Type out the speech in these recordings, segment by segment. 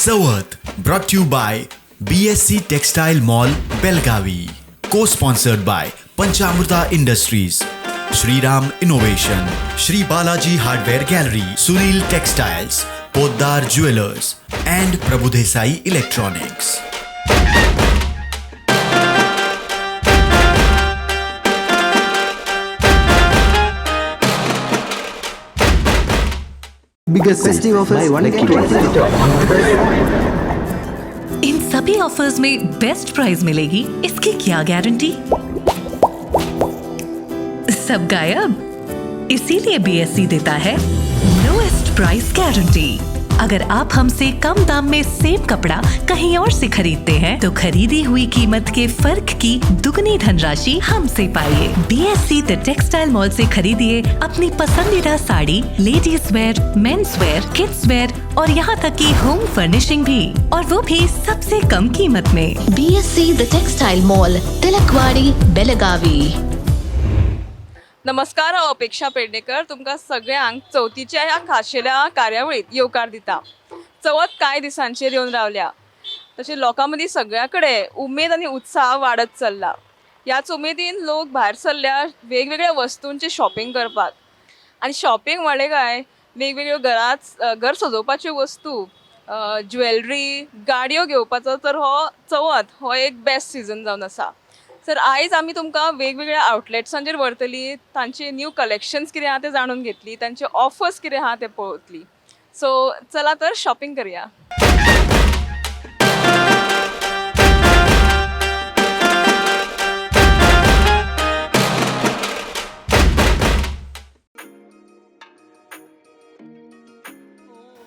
Sawat, brought to you by BSC Textile Mall, Belgavi. Co-sponsored by Panchamrita Industries, Shriram Innovation, Shri Balaji Hardware Gallery, Sunil Textiles, Poddar Jewelers, and Prabhudesai Electronics. Biggest festive offers buy one get one free. In सभी offers में best price मिलेगी, इसकी क्या guarantee? सब गायब। इसीलिए BSc देता है lowest price guarantee. अगर आप हमसे कम दाम में सेम कपड़ा कहीं और से खरीदते हैं तो खरीदी हुई कीमत के फर्क की दुगनी धनराशि हमसे पाइए। बीएससी द टेक्सटाइल मॉल से खरीदिए अपनी पसंदीदा sari, ladies wear, men's wear, kids wear और यहाँ तक की होम फर्निशिंग भी, और वो भी सबसे कम कीमत में। BSC the textile mall, Tilakwadi, Belagavi. नमस्कार, हांव अपेक्षा पेडणेकर तुमकां सगळ्यांक चवथीच्या ह्या खाशेल्या कार्यावळीत येवकार दिता। चवथ कांय दिसांचेर येवन रावल्या, तशें लोकां मदीं सगळ्या कडेन उमेद आनी उत्साह वाडत चल्ला। ह्याच उमेदीन लोक भायर सरल्या वेगवेगळ्या वस्तूंचे शॉपिंग करपाक, आनी शॉपिंग म्हळें काय वेगवेगळ्यो घर सजोवपाच्यो वस्तू, ज्वेलरी, गाडयो घेवपाचो तर हो चवथ हो एक बेस्ट सीजन जावन आसा। सर, आयज आमी तुमकां वेगवेगळ्या आउटलेट्सांचेर व्हरतली, तांचे न्यू कलेक्शन्स कितें आहा ते जाणून घेतली, तांचे ऑफर्स कितें आहा ते पळयतली। सो चला तर शॉपिंग करूया।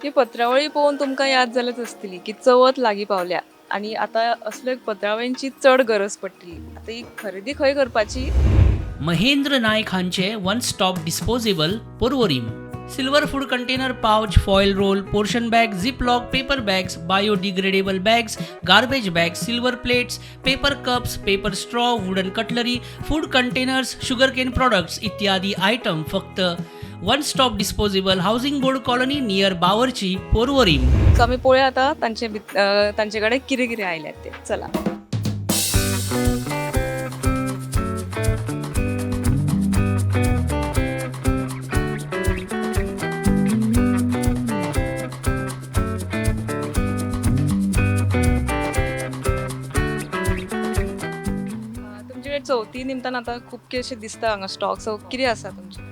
ही पत्रावळी पळोवन तुमकां याद जाल्याच आसतली की चवथ लागीं पावल्या आनी आतां असल्या पत्रावळींची चड गरज पडटली। आतां ही खरेदी खंय करपाची? महेंद्र नायक हांचे one stop disposable Porvorim. Silver food container, pouch, foil roll, portion bag, zip lock, paper bags, biodegradable bags, garbage bags, silver plates, paper cups, paper straw, wooden cutlery, food containers, sugarcane products इत्यादी item फक्त one stop disposable housing board colony near Bawarchi, Porvorim. So आमी पळोवया आतां तांचे कडेन कितें कितें आयल्यात ते। चला। तुमचे चवथी निमतान आतां खूब अशें दिसता हांगा स्टॉक, सो कितें आसा तुमचे?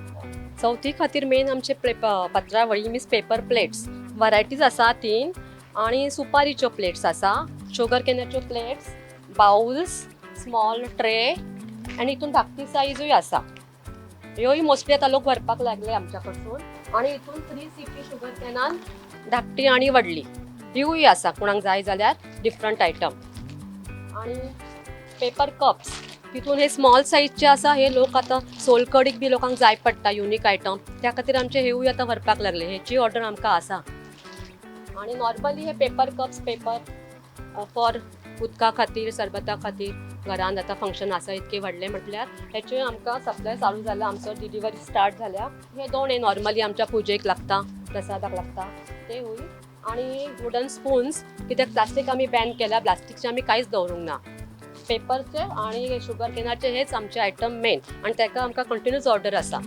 चवथी खातीर मेन आमचे पत्रावळी मीन्स पेपर प्लेट्स वरायटीज आसा 3, आणि सुपारीच्यो प्लेट्स आसा, शुगर कॅनाच्यो प्लेट्स, बाउल्स, स्मॉल ट्रे, आनी हितून धाकटी सायजूय आसा। ह्योय मोस्टली आतां लोक व्हरपाक लागले आमच्या कडसून। आणि हितून 3 CP शुगर कॅनान धाकटी आनी व्हडली हिवूय आसा, कोणाक जाय जाल्यार डिफरंट आयटम। आणि पेपर कप्स तितून हे स्मॉल साईजचे आसा, हे लोक आता सोलकडीक बी लोकांक जाय पडटा युनिक आयटम, त्या खातीर आमचे हेवूय आता व्हरपाक लागले, हेची ऑर्डर आमकां आसा। आणि नॉर्मली हे पेपर कप्स पेपर फॉर उदका खातीर, सरबता खातीर, घरान आता फंक्शन आसा इतके व्हडले म्हटल्यार हेचे आमकां सप्लाय चालू जाला, आमचो डिलिव्हरी स्टार्ट झाल्या। हे 2 हे नॉर्मली आमच्या पुजेक लागता, प्रसादाक लागता ते होई। आणि वुडन स्पून्स, कित्याक प्लास्टीक आमी बॅन केला, प्लास्टीकचे आमी कांयच दवरूंक ना, पेपरचे आणि शुगर केनाचे हेच आमचे आयटम मेन, आणि ताका आमकां कंटिन्यूस ऑर्डर आसा।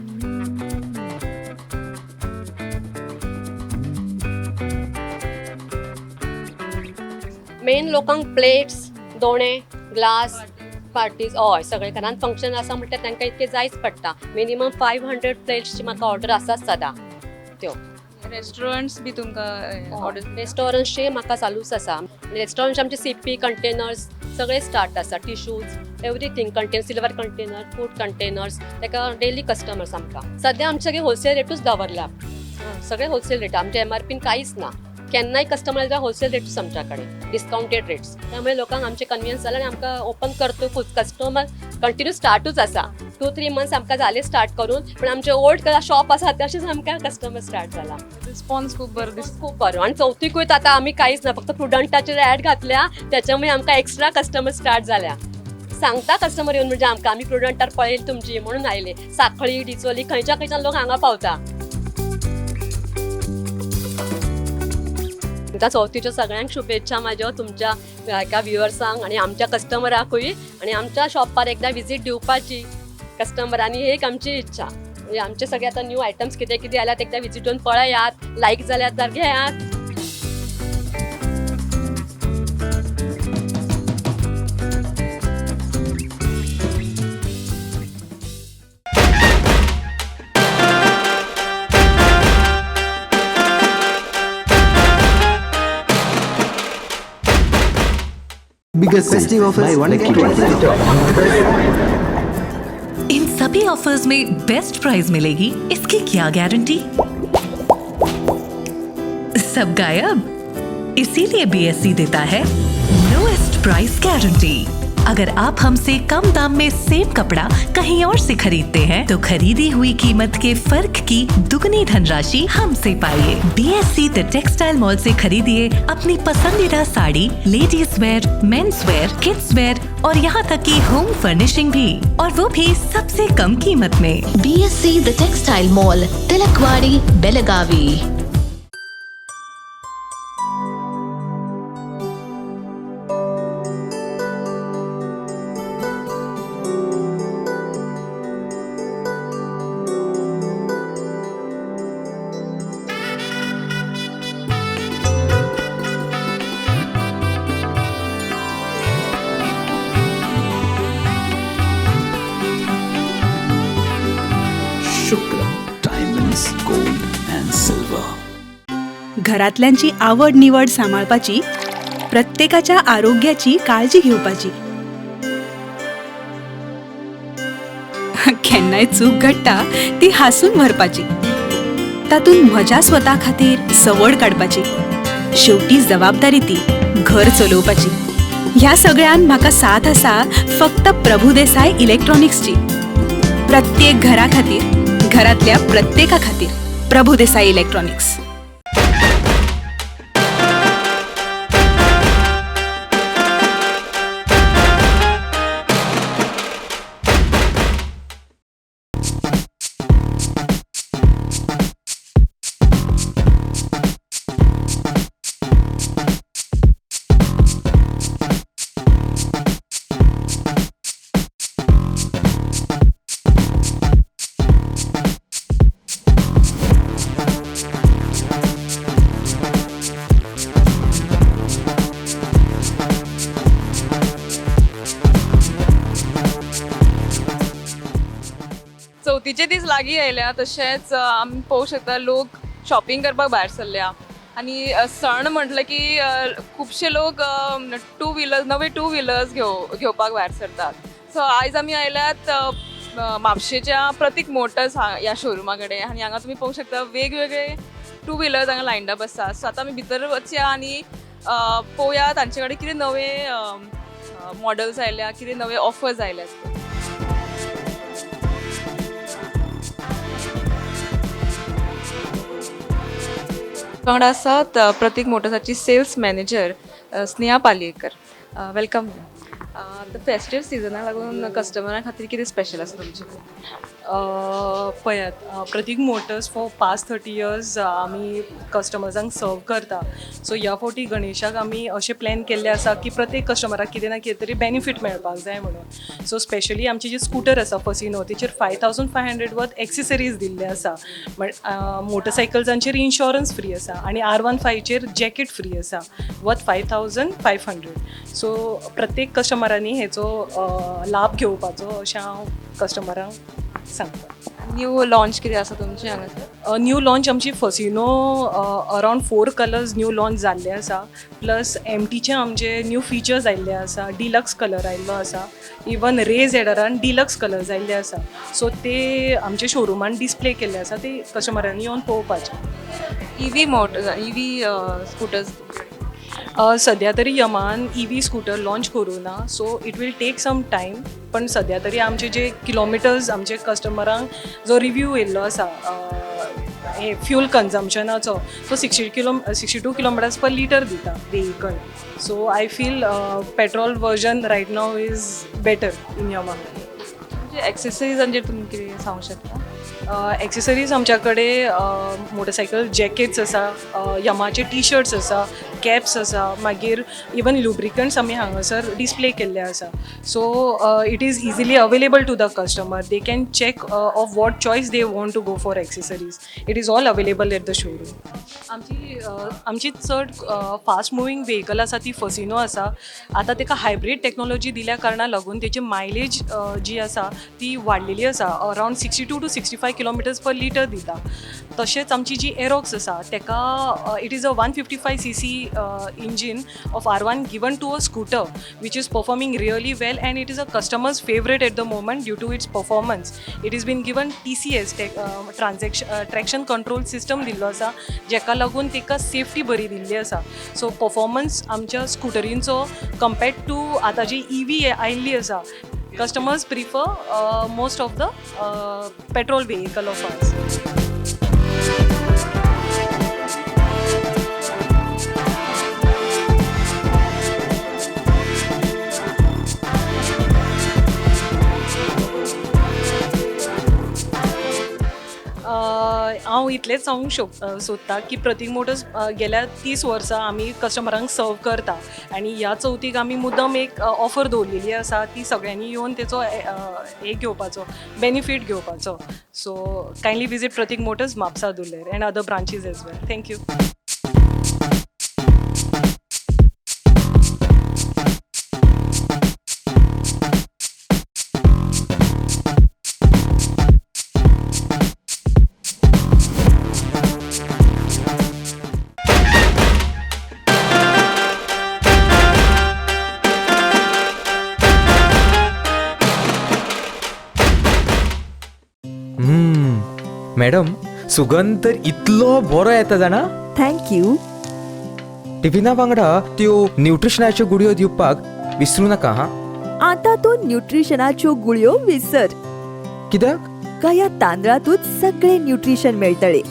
मेन लोकांक प्लेट्स, दोणे, ग्लास, पार्टीज हय सगळे घरान फंक्शन आसा म्हटल्यार तांकां इतके जायच पडटा। मिनिमम 500 प्लेट्सची म्हाका ऑर्डर आसा सदां त्यो। रेस्टॉरंट्स बी तुमकां ऑर्डर? रेस्टॉरंट्सचे म्हाका चालूच आसा। रेस्टॉरंट्स आमचे CP कंटेनर्स सगळे स्टार्ट आसा, tissues everything content, silver container, food containers, ताका डेली कस्टमर्स आमकां। सद्या आमचे होलसेल रेटूच दवरला, सगळे होलसेल रेट, आमच्या MRP कांयच ना। केन्नाय कस्टमर जाल्यार होलसेल रेट्स आमच्याकडे, डिस्काउंटेड रेट्स, त्यामुळे लोकांक आमचे कन्विनियन्स जाला आनी आमकां ओपन करतकूच कस्टमर कंटिन्यू स्टार्टूच आसा। 2-3 मंथ्स आमकां जाले स्टार्ट करून, पण आमचे ओल्ड शॉप आसा तशेंच आमकां कस्टमर स्टार्ट जाला। रिस्पॉन्स खूब बरो दिसता, खूब बरो। आणि चवथीकूय आतां आमी कांयच ना, फक्त प्रुडंटाचेर ॲड घातल्या, त्याच्यामुळे आमकां एक्स्ट्रा कस्टमर स्टार्ट जाल्या। सांगता कस्टमर येवन म्हणजे आमकां आमी प्रुडंटार पळयली तुमची म्हणून आयले, साखळी, डिचोली खंयच्यान लोक हांगा पावता। आतां चवथीच्यो सगळ्यांक शुभेच्छा म्हाज्यो, तुमच्या एका व्ह्युअर्सांक आनी आमच्या कस्टमरांकूय, आनी आमच्या शॉपार एकदां विजीट दिवपाची कस्टमरांनी, ही एक आमची इच्छा. म्हणजे आमचे सगळे आतां न्यू आयटम्स कितें कितें आल्यात एकदां विजीट येवन पळयात, लायक जाल्यात तर घेयात. Biggest festive offers. Buy one get one free top. In सभी ऑफर्स में बेस्ट प्राइस मिलेगी, इसकी क्या गारंटी? सब गायब, इसीलिए बीएससी देता है लोएस्ट प्राइस गारंटी. अगर आप हमसे कम दाम में सेम कपड़ा कहीं और से खरीदते हैं तो खरीदी हुई कीमत के फर्क की दुगनी धनराशि हमसे पाइए. बीएससी द टेक्सटाइल मॉल से खरीदिए अपनी पसंदीदा sari, ladies wear, men's wear, kids wear और यहाँ तक की होम फर्निशिंग भी, और वो भी सबसे कम कीमत में. BSC the textile mall, Tilakwadi, Belagavi. शुक्र डायमंड्स गोल्ड अँड सिल्वर. घरातल्यांची आवड निवड सांभाळपाची, प्रत्येकाच्या आरोग्याची काळजी घेवपाची. केन्नाय चूक घडटा ती हांसून भरपाची, तातूंत म्हज्या स्वता खातीर सवड काडपाची. शेवटी जबाबदारी ती घर चलोवपाची. ह्या सगळ्यान म्हाका साथ आसा फक्त प्रभुदेसाय इलेक्ट्रॉनिक्सची. प्रत्येक घरा खातीर, घरातल्या प्रत्येका खातीर प्रभुदेसाई इलेक्ट्रॉनिक्स. चवथीचे दीस लागीं आयल्या, तशेंच आमी पळोवंक शकता लोक शॉपिंग करपाक भायर सरल्या. आनी सण म्हटलं की खुबशे लोक नवे टू व्हिलर्स घेवपाक भायर सरतात. सो आयज आमी आयल्यात म्हापशेच्या प्रतीक मोटर्स ह्या शोरुमा कडेन, आनी हांगा तुमी पळोवंक शकता वेगवेगळे टू व्हिलर्स हांगा लायनड अप आसा. सो आतां आमी भितर वचया आनी पळोवया तांचे कडेन कितें नवे मॉडल्स आयल्या, कितें नवे ऑफर्स आयल्यात. वांगडा आसात प्रतीक मोटर्साची sales manager Sneha Palyekar. Welcome. Festive सिजनाक लागून कस्टमरां खातीर कितें स्पेशल आसा तुमचें? पळयात, Prateek Motors for past 30 years आमी कस्टमर्सांक सर्व करता. सो ह्या फावटी गणेशाक आमी अशें प्लॅन केल्लें आसा की प्रत्येक कस्टमराक कितें ना कितें तरी बेनिफीट मेळपाक जाय म्हणून. सो स्पेशली आमची जी स्कूटर आसा फसिनो, तेचेर 5500 वर्थ एक्सेसरीज दिल्ले आसा. मोटरसायकल्सांचेर इन्शुरन्स फ्री आसा आनी R15चेर जॅकेट फ्री आसा वर्थ 5500. सो प्रत्येक कस्टमरांनी हेचो लाभ घेवपाचो अशें हांव कस्टमरांक सांगता. न्यू लॉन्च कितें आसा तुमचें हांगासर? न्यू लॉन्च आमची फसिनो अरावंड 4 कलर्स न्यू लॉन्च जाल्ले आसा. प्लस MTचे आमचे न्यू फिचर्स आयिल्ले आसा. डिलक्स कलर आयिल्लो आसा. इवन रेज एडरान डिलक्स कलर्स आयिल्ले आसा. सो ते आमच्या शोरुमान डिस्प्ले केल्ले आसा, ते कस्टमरांनी येवन पळोवपाचे. EV स्कूटर्स सद्या तरी यमान EV स्कूटर लॉन्च करूं ना. So it will take some time. पण सद्या तरी आमचे जे किलोमिटर्स आमचे कस्टमरांक जो रिव्यू येयल्लो आसा हे फ्यूल कन्जम्पशनाचो, तो 62 किलोमिटर्स पर लिटर दिता vehicle. So I feel petrol version right now is better in Yamaha. म्हणजे एक्सेसरीजांचेर तुमी कितें सांगूंक शकता? एक्सेसरीज आमच्या कडेन मोटरसायकल जॅकेट्स आसा, यमाचे टी शर्ट्स आसा, कॅप्स आसा, मागीर इवन लुब्रिकंट्स आमी हांगासर डिस्प्ले केल्ले आसा. So it is easily available to the customer. They can check of what choice they want to go for accessories. It is all available at the showroom. आमची चड fast moving vehicle आसा ती फसिनो आसा. आतां ताका hybrid technology दिल्या कारणां लागून तेची मायलेज जी आसा ती वाडलेली आसा. Around 62 to 65 kilometres per litre दिता. तशेंच आमची जी एरोक्स आसा तेका it is a 155cc engine of R1 given to a scooter which is performing really well and it is a customers favourite at the moment due to its performance. It is been given TCS traction control system दिल्लो आसा जेका लागून ताका safety बरी दिल्ली आसा. So performance आमच्या स्कुटरींचो compared to आतां जी EV आयिल्ली आसा, customers prefer most of the petrol vehicle of ours. हांव इतलेंच सांगूंक सोदतां की प्रतीक मोटर्स गेल्या 30 वर्सां आमी कस्टमरांक सर्व करता आनी ह्या चवथीक आमी मुद्दम एक ऑफर दवरलेली आसा ती सगळ्यांनी येवन तेचो हे घेवपाचो बेनिफीट घेवपाचो. So kindly visit Prateek Motors Mapusa दुर्लेर and other branches as well. Thank you. Madam, सुगंध तर इतलो बरो येता जाणा. थँक्यू. टिफिना वांगडा त्यो न्यूट्रिशनाच्यो गुळयो दिवपाक विसरू नाका हा. आता तू न्यूट्रिशनाच्यो गुळयो विसर. कित्याक? का ह्या तांदळातूच सगळे न्यूट्रिशन मेळटले.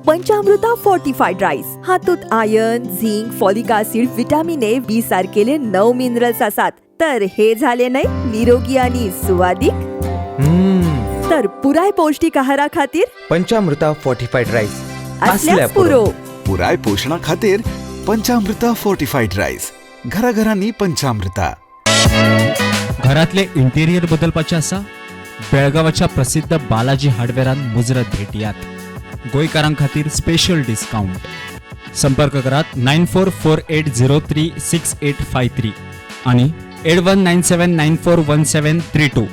पंचामृता फोर्टिफाईड राईस हातूंत iron, zinc, folic acid, vitamin A, B सारकेले 9 minerals आसात. तर हे झाले नाही निरोगी आणि सुवादिक. तर पुराय पौष्टिक आहारा खातीर पंचामृता फोर्टिफाईड राईस असल्यास पुरो. पुराय पोषणा खातीर पंचामृता फोर्टिफाईड राईस. घराघरांनी पंचामृता. घरातले इंटेरियर बदलपाचे आसा? बेळगावाच्या प्रसिद्ध बालाजी हार्डवेरान मुजरत भेटियात. गोंयकारां खातीर स्पेशल डिस्काउंट. संपर्क करात 9448036853 आणि 8197941732.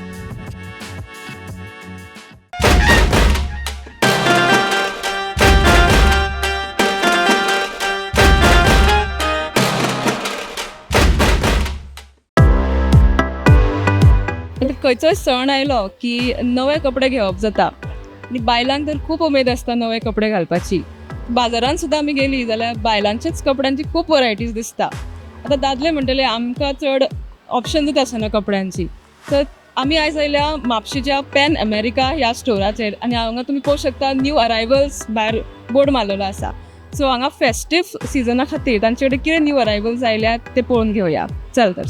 खंयचोय सण आयलो की नवे कपडे घेवप जाता आनी बायलांक तर खूब उमेद आसता नवे कपडे घालपाची. बाजारांत सुद्दां आमी गेली जाल्यार बायलांच्याच कपड्यांची खूब वरायटीज दिसता. आतां दादले म्हणटले आमकां चड ऑप्शनूच आसना कपड्यांची. तर आमी आयज आयल्या म्हापशेच्या पॅन अमेरिका ह्या स्टोराचेर आनी हांगा तुमी पळोवंक शकता न्यू अरायवल्स भायर बोर्ड मारलेलो आसा. सो हांगा फेस्टीव सिजना खातीर तांचे कडेन कितें न्यू अरायवल्स आयल्यात ते पळोवन घेवया. चल तर.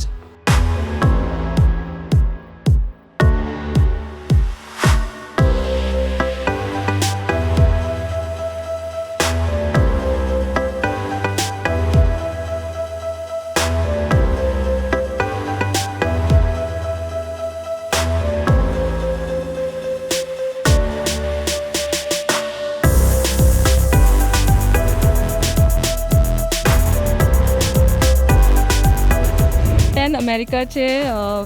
अमेरिकाचे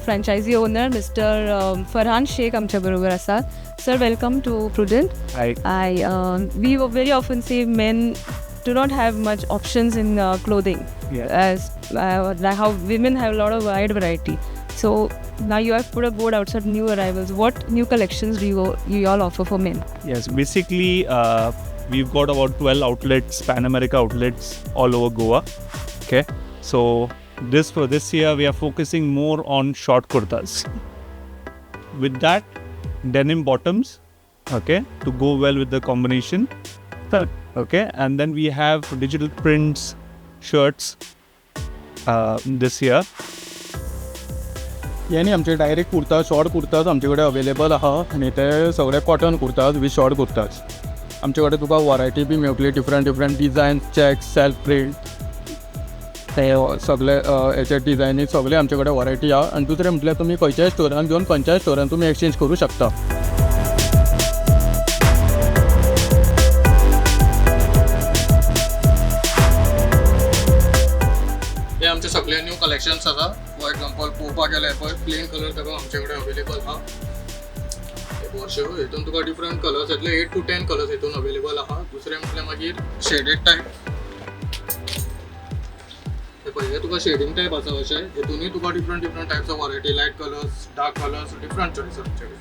franchise owner mister Farhan Shaikh आमच्या बरोबर आसात. Sir, welcome to Prudent. We very often see men do not have much options in clothing, as like how women have a lot of wide variety. So now you have put a board outside new arrivals. What new collections do you all offer for men? Yes, basically we've got about 12 outlets, Pan America outlets all over Goa. Okay, so for this year we are focusing more on short kurtas. With that, denim bottoms, okay, to go well with the combination. Okay, and then we have digital prints shirts this year. यानी आमचे direct kurta, short kurtas आमचे कडेन available आहा आनी ते सगळे cotton kurtas with short kurtas. आमचे कडेन तुका वरायटी बी मेळटली different design check self print ते सगळे हेचे डिझायनी सगळे आमचे कडेन वरायटी आहा आनी दुसरें म्हटल्यार तुमी खंयच्याय स्टोरान घेवन खंयच्याय स्टोरान तुमी एक्सचेंज करूं शकता. हे आमचे सगळे न्यू कलेक्शन्स आसा. फॉर एग्जांपल पळोवपाक गेल्यार पळय प्लेन कलर सगळो आमचे कडेन अवेलेबल आहा. वर्षो हितून तुका डिफरंट कलर्स येतले 8 to 10 कलर्स हितून अवेलेबल आहा. दुसरें म्हटल्यार मागीर शेडेड टायप हे तुका शेडिंग टायप आसा अशें हितूनय तुका different types of variety light colours dark colours different choice आमचे कडेन.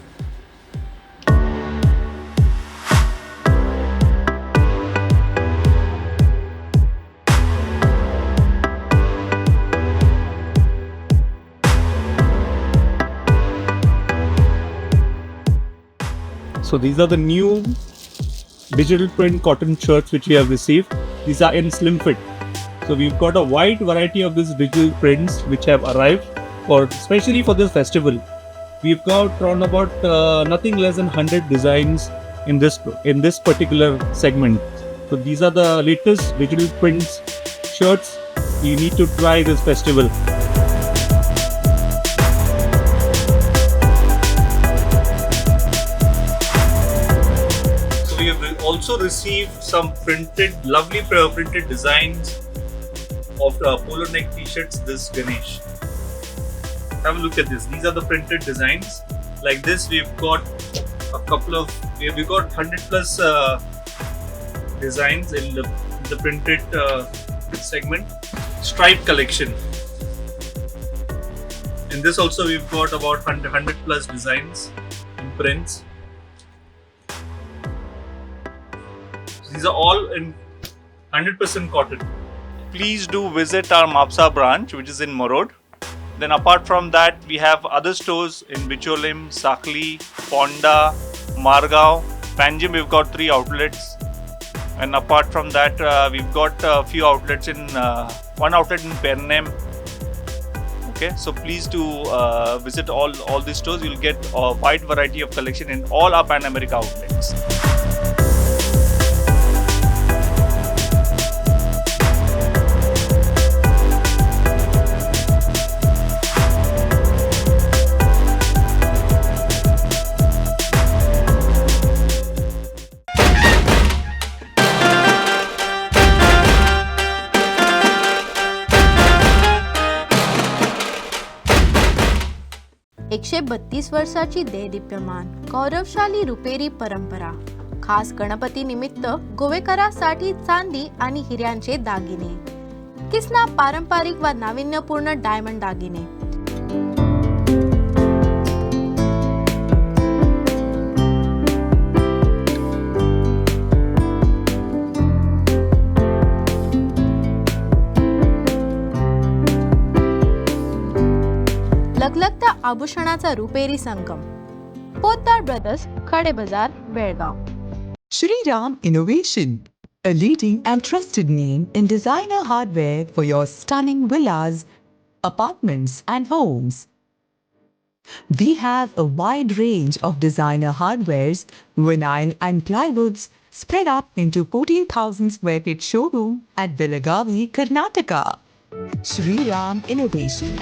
So these are the new digital print cotton shirts which we have received. These are in slim fit. So we've got a wide variety of these digital prints which have arrived especially for this festival. We've got around about nothing less than 100 designs in this particular segment. So these are the latest digital prints shirts you need to try this festival. We have also received some lovely printed designs of polo neck t-shirts this Ganesh. Have a look at this. These are the printed designs. Like this, we've got we've got 100 plus designs in the printed segment. Stripe collection. In this also, we've got about 100 plus designs in prints. These are all in 100% cotton. Please do visit our Mapsa branch, which is in Morod. Then apart from that, we have other stores in Bicholim, Sakli, Ponda, Margao, Panjim. We've got 3 outlets. And apart from that, we've got a few outlets one outlet in Pernem. Okay, so please do visit all these stores. You'll get a wide variety of collection in all our Pan America outlets. एकशे 32 वर्षाची देदीप्यमान गौरवशाली रुपेरी परंपरा. खास गणपती निमित्त गोवेकरांसाठी चांदी आणि हिऱ्यांचे दागिने. किसना पारंपरिक व नाविन्यपूर्ण डायमंड दागिने. लगलगत्या आभूषणाचा रुपेरी संगम. पोद्दार ब्रदर्स, खडे बाजार, Belgaum. Shriram Innovation, a leading and trusted name in designer hardware for your stunning villas, apartments and homes. We have a wide range of designer hardwares, vinyl and plywoods spread up into 14,000 square feet showroom at Belagavi, Karnataka. Shriram Innovation,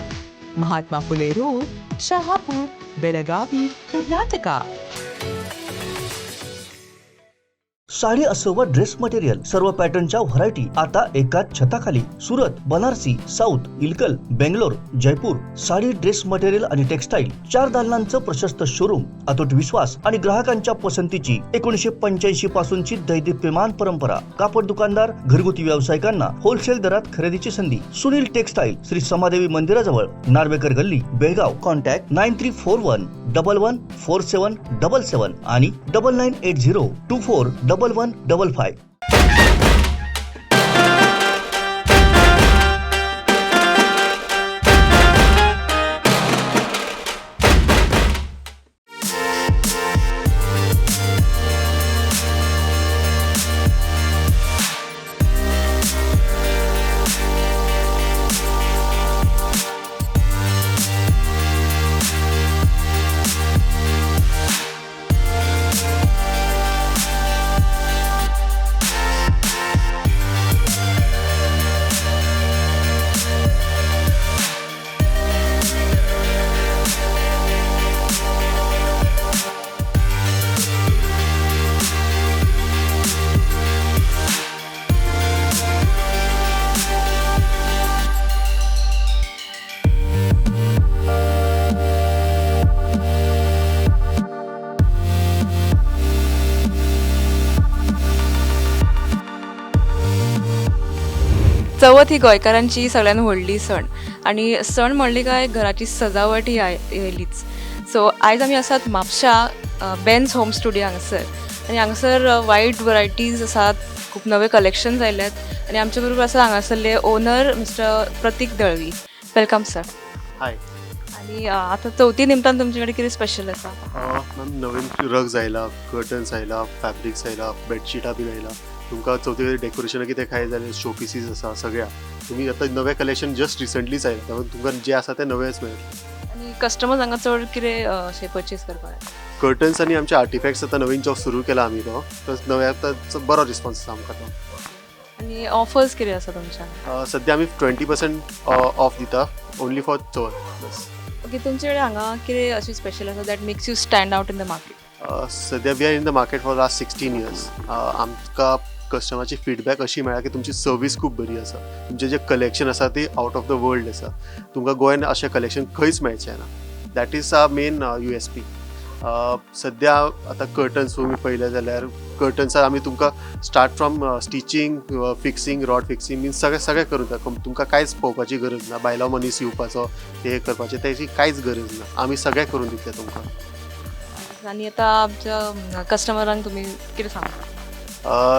Mahatma Phule Road, Shahapur, Belagavi, Karnataka. Sari असो व dress material सर्व पॅटर्नच्या variety आता एकाच छताखाली. Surat, Banarasi, south, Ilkal, Bangalore, Jaipur. Sari, dress material आणि textile 4 दालनांचं प्रशस्त showroom. अतूट विश्वास आणि ग्राहकांच्या पसंतीची 1985 पासूनची दैदिप्यमान परंपरा. कापड दुकानदार, घरगुती व्यावसायिकांना होलसेल दरात खरेदीची संधी. सुनील टेक्सटाईल, श्री समादेवी मंदिराजवळ, नार्वेकर गल्ली, बेळगाव. कॉन्टॅक्ट 9341114777 आणि 9980241155. चवथ ही गोंयकारांची सगळ्यान व्हडली सण आणि सण म्हणली काय घराची सजावट ही येयलीच. सो आयज आमी आसात म्हापशा बेन्स होम स्टुडियो हांगसर आनी हांगसर वायड वरायटीज आसात, खूप नवे कलेक्शन्स आयल्यात आनी आमचे बरोबर आसा हांगासरले owner mister Prateek Dalvi. Welcome sir. Hi. आणि आता चवथी निमतान तुमचे कडेन कितें स्पेशल आसा? मॅम नवीन रग्स आयला, कर्टन्स आयला, फॅब्रिक्स आयला, बेडशिटां बीन आयला. तुमकां चवथी डेकोरेशन कितें खाय जाल्यार शो पीसीस आसा सगळ्या. तुमी आतां नवें कलेक्शन जस्ट रिसंटलीच आयला, त्यामुळे तुमकां जे आसा ते नवेच मेळटा. आणि कस्टमर्स हांगा चड कितें अशें परचेस करपाक? कर्टन्स आनी आमचे आर्टिफॅक्ट्स आतां नवीन जो सुरू केला आमी तो नव्या आतां बरो रिस्पॉन्स आसा आमकां तो. आणि ऑफर्स कितें आसा तुमच्या? सद्या आमी 20% ऑफ दिता only for Chavath bus. Okay, तुमचे कडेन हांगा कितें अशें स्पेशल आसा that makes you stand out in the market? सद्या we are in the market for last 16 years. आमकां कस्टमराची फीडबॅक अशी मेळ्ळा की तुमची सर्वीस खूब बरी आसा. तुमचें जें कलेक्शन आसा ती आउट ऑफ द वर्ल्ड आसा. तुमकां गोंयान अशें कलेक्शन खंयच मेळचें ना. That is a main USP. सद्या आतां कर्टन्स तुमी पळयले जाल्यार कर्टन्सार आमी तुमकां start from stitching, fixing, rod fixing means सगळें करून दिता. तुमकां कांयच पळोवपाची गरज ना. भायलो मनीस येवपाचो ते करपाचें तेची कांयच गरज ना. आमी सगळें करून दितले तुमकां. आणि आता आमच्या कस्टमरांक तुमी कितें सांगता?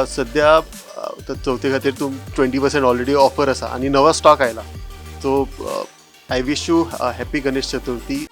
सद्या चवथे खातीर 20% ऑलरेडी ऑफर आसा आनी नवो स्टॉक आयला. So I wish you happy Ganesh Chaturthi.